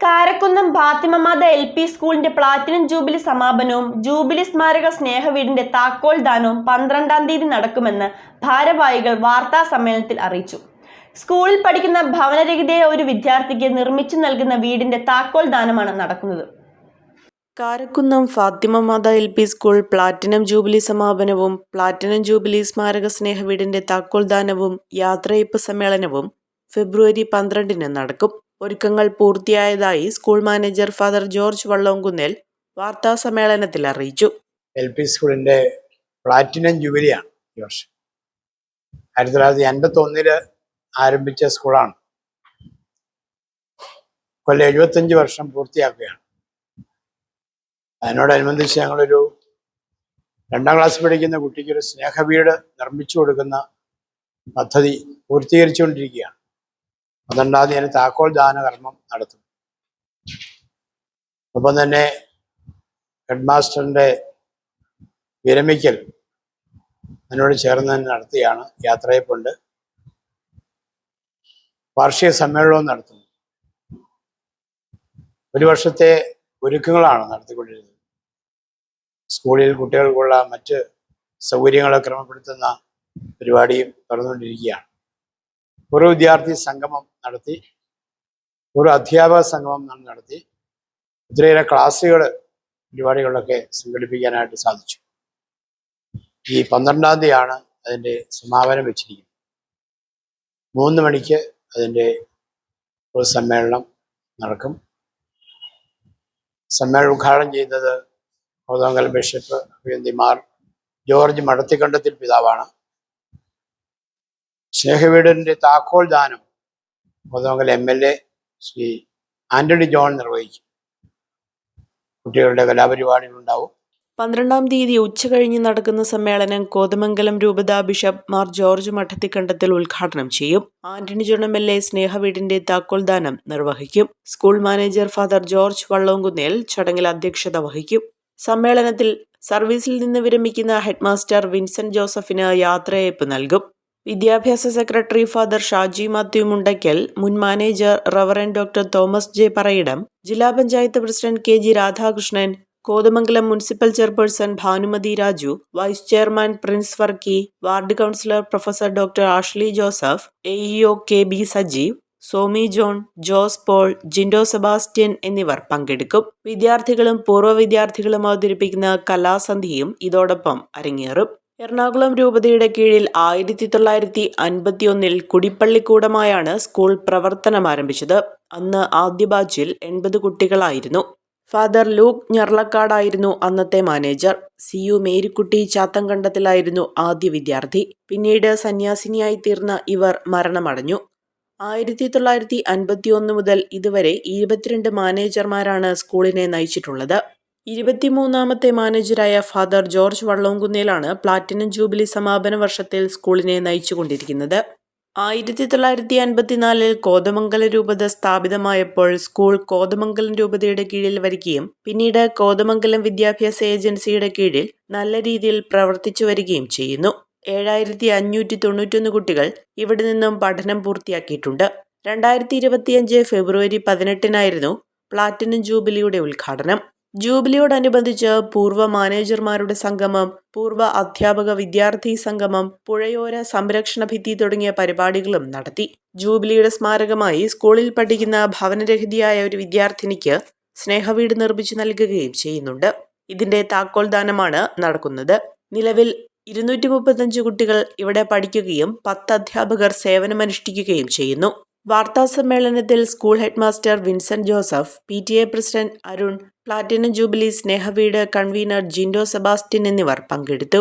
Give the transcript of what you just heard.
Karakunnam Fathima Matha LP സ്കൂളിന്റെ platinum jubilee സമാപനവും jubilee സ്മാരക സ്നേഹവീടിന്റെ താക്കോൽ ദാനവും 12-ാം തീയതി നടക്കുമെന്ന് ഭാരവാഹികൾ വാർത്താ സമ്മേളനത്തിൽ അറിയിച്ചു. സ്കൂളിൽ പഠിക്കുന്ന ഭവനരഹിതയായ ഒരു വിദ്യാർത്ഥിക്ക് നിർമ്മിച്ചു നൽകുന്ന വീടിന്റെ താക്കോൽ ദാനമാണ് നടക്കുന്നത്. Karakkunnam Fathima Matha LP school platinum jubilee സമാപനവും പ്ലാറ്റിനം ജൂബിലി സ്മാരക സ്നേഹവീടിന്റെ താക്കോൽ ദാനവും യാത്രയയപ്പ് സമ്മേളനവും ഫെബ്രുവരി 12-ന് നടക്കും. ഒരുക്കങ്ങൾ പൂർത്തിയായതായി സ്കൂൾ മാനേജർ ഫാദർ ജോർജ് വള്ളോങ്കുന്നേൽ വാർത്താ സമ്മേളനത്തിൽ അറിയിച്ചു. LP സ്കൂളിന്റെ പ്ലാറ്റിനം ജൂബിലിയാണ് ഈ വർഷം. 1951 ആരംഭിച്ച സ്കൂളാണ്. കൊല്ലം 75 വർഷം പൂർത്തിയാക്കുകയാണ്. അതിനോടനുബന്ധിച്ച് ഞങ്ങളൊരു 2ാം ക്ലാസ് പഠിക്കുന്ന കുട്ടിക്കൊരു സ്നേഹവീട് നിർമ്മിച്ചു കൊടുക്കുന്ന പദ്ധതി പൂർത്തീകരിച്ചുകൊണ്ടിരിക്കുകയാണ്. 12-ാം തീയതി താക്കോൽ ദാന കർമ്മം നടത്തും. ഒപ്പം തന്നെ ഹെഡ് മാസ്റ്ററിന്റെ വിരമിക്കൽ അതിനോട് ചേർന്ന് തന്നെ നടത്തിയാണ്. യാത്രയപ്പുണ്ട്, വാർഷിക സമ്മേളനവും നടത്തുന്നു. ഒരു വർഷത്തെ ഒരുക്കങ്ങളാണ് നടത്തിക്കൊണ്ടിരുന്നത്. സ്കൂളിൽ കുട്ടികൾക്കുള്ള മറ്റ് സൗകര്യങ്ങളെ ക്രമപ്പെടുത്തുന്ന പരിപാടിയും തുറന്നുകൊണ്ടിരിക്കുകയാണ്. ഒരു വിദ്യാർത്ഥി സംഗമം നടത്തി, ഒരു അധ്യാപക സംഗമം നടത്തി, ഒത്തിരിയേറെ ക്ലാസ്സുകൾ പരിപാടികളൊക്കെ സംഘടിപ്പിക്കാനായിട്ട് സാധിച്ചു. ഈ 12-ാം തീയതിയാണ് അതിൻ്റെ സമാപനം വെച്ചിരിക്കുന്നത്. 3 മണിക്ക് അതിൻ്റെ ഒരു സമ്മേളനം നടക്കും. സമ്മേളനം ഉദ്ഘാടനം ചെയ്യുന്നത് കോതമംഗലം ബിഷപ്പ് മാർ ജോർജ് മടത്തിക്കണ്ടത്തിൽ പിതാവാണ്. സ്നേഹവീടിന്റെ താക്കോൽ ദാനം കോതമംഗലം MLA ശ്രീ ആന്റണി ജോൺ നിർവഹിക്കും. കുട്ടികളുടെ കലാപരിപാടികളുണ്ടാവും. 12-ാം തീയതി ഉച്ചകഴിഞ്ഞ് നടക്കുന്ന സമ്മേളനം കോതമംഗലം രൂപത ബിഷപ്പ് മാർ ജോർജ് മഠത്തിക്കണ്ടത്തിൽ ഉദ്ഘാടനം ചെയ്യും. ആന്റണി ജോൺ MLA സ്നേഹവീടിന്റെ താക്കോൽ ദാനം നിർവഹിക്കും. സ്കൂൾ മാനേജർ ഫാദർ ജോർജ് വള്ളോങ്കുന്നേൽ ചടങ്ങിൽ അധ്യക്ഷത വഹിക്കും. സമ്മേളനത്തിൽ സർവീസിൽ നിന്ന് വിരമിക്കുന്ന ഹെഡ്മാസ്റ്റർ വിൻസെന്റ് ജോസഫിന് യാത്രയയപ്പ് നൽകും. വിദ്യാഭ്യാസ സെക്രട്ടറി ഫാദർ ഷാജി മാത്യു മുണ്ടയ്ക്കൽ, മുൻ manager reverend doctor Thomas J Parayidam, ജില്ലാ panchayat president KG Radhakrishnan, Kothamangalam municipal chairperson Bhanumathi Raju, vice chairman Prince Varkey, ward councillor professor doctor Ashley Joseph, AEO KB Sajeev, Somi John, Jose Paul, Jindo Sebastian എന്നിവർ പങ്കെടുക്കും. വിദ്യാർത്ഥികളും പൂർവ്വ വിദ്യാർത്ഥികളും അവതരിപ്പിക്കുന്ന കലാസന്ധിയും ഇതോടൊപ്പം അരങ്ങേറും. എറണാകുളം രൂപതയുടെ കീഴിൽ 1951 കുടിപ്പള്ളിക്കൂടമായാണ് സ്കൂൾ പ്രവർത്തനം ആരംഭിച്ചത്. അന്ന് ആദ്യ ബാച്ചിൽ 80 കുട്ടികളായിരുന്നു. ഫാദർ ലൂക്ക് ഞർലക്കാടായിരുന്നു അന്നത്തെ മാനേജർ. CU മേരിക്കുട്ടി ചാത്തങ്കണ്ടത്തിലായിരുന്നു ആദ്യ വിദ്യാർത്ഥി. പിന്നീട് സന്യാസിനിയായി തീർന്ന ഇവർ മരണമടഞ്ഞു. 1951 മുതൽ ഇതുവരെ 22 മാനേജർമാരാണ് സ്കൂളിനെ നയിച്ചിട്ടുള്ളത്. 23-ാമത്തെ മാനേജരായ ഫാദർ ജോർജ് വള്ളോങ്കുന്നേലാണ് പ്ലാറ്റിനം ജൂബിലി സമാപന വർഷത്തിൽ സ്കൂളിനെ നയിച്ചുകൊണ്ടിരിക്കുന്നത്. 1954 കോതമംഗലം രൂപത സ്ഥാപിതമായപ്പോൾ സ്കൂൾ കോതമംഗലം രൂപതയുടെ കീഴിൽ വരികയും പിന്നീട് കോതമംഗലം വിദ്യാഭ്യാസ ഏജൻസിയുടെ കീഴിൽ നല്ല രീതിയിൽ പ്രവർത്തിച്ചു വരികയും ചെയ്യുന്നു. 7591 കുട്ടികൾ ഇവിടെ നിന്നും പഠനം പൂർത്തിയാക്കിയിട്ടുണ്ട്. 2025 ഫെബ്രുവരി 18-നായിരുന്നു പ്ലാറ്റിനം ജൂബിലിയുടെ ഉദ്ഘാടനം. ജൂബിലിയോടനുബന്ധിച്ച് പൂർവ്വ മാനേജർമാരുടെ സംഗമം, പൂർവ്വ അധ്യാപക വിദ്യാർത്ഥി സംഗമം, പുഴയോര സംരക്ഷണ ഭിത്തി തുടങ്ങിയ പരിപാടികളും നടത്തി. ജൂബിലിയുടെ സ്മാരകമായി സ്കൂളിൽ പഠിക്കുന്ന ഭവനരഹിതയായ ഒരു വിദ്യാർത്ഥിനിക്ക് സ്നേഹവീട് നിർമ്മിച്ചു നൽകുകയും ചെയ്യുന്നുണ്ട്. ഇതിന്റെ താക്കോൽ ദാനമാണ് നടക്കുന്നത്. നിലവിൽ 235 കുട്ടികൾ ഇവിടെ പഠിക്കുകയും 10 അധ്യാപകർ സേവനമനുഷ്ഠിക്കുകയും ചെയ്യുന്നു. വാർത്താ സമ്മേളനത്തിൽ school headmaster Vincent Joseph, PTA president Arun, platinum jubilee സ്നേഹവീട് കൺവീനർ ജിൻഡോ സെബാസ്റ്റ്യൻ എന്നിവർ പങ്കെടുത്തു.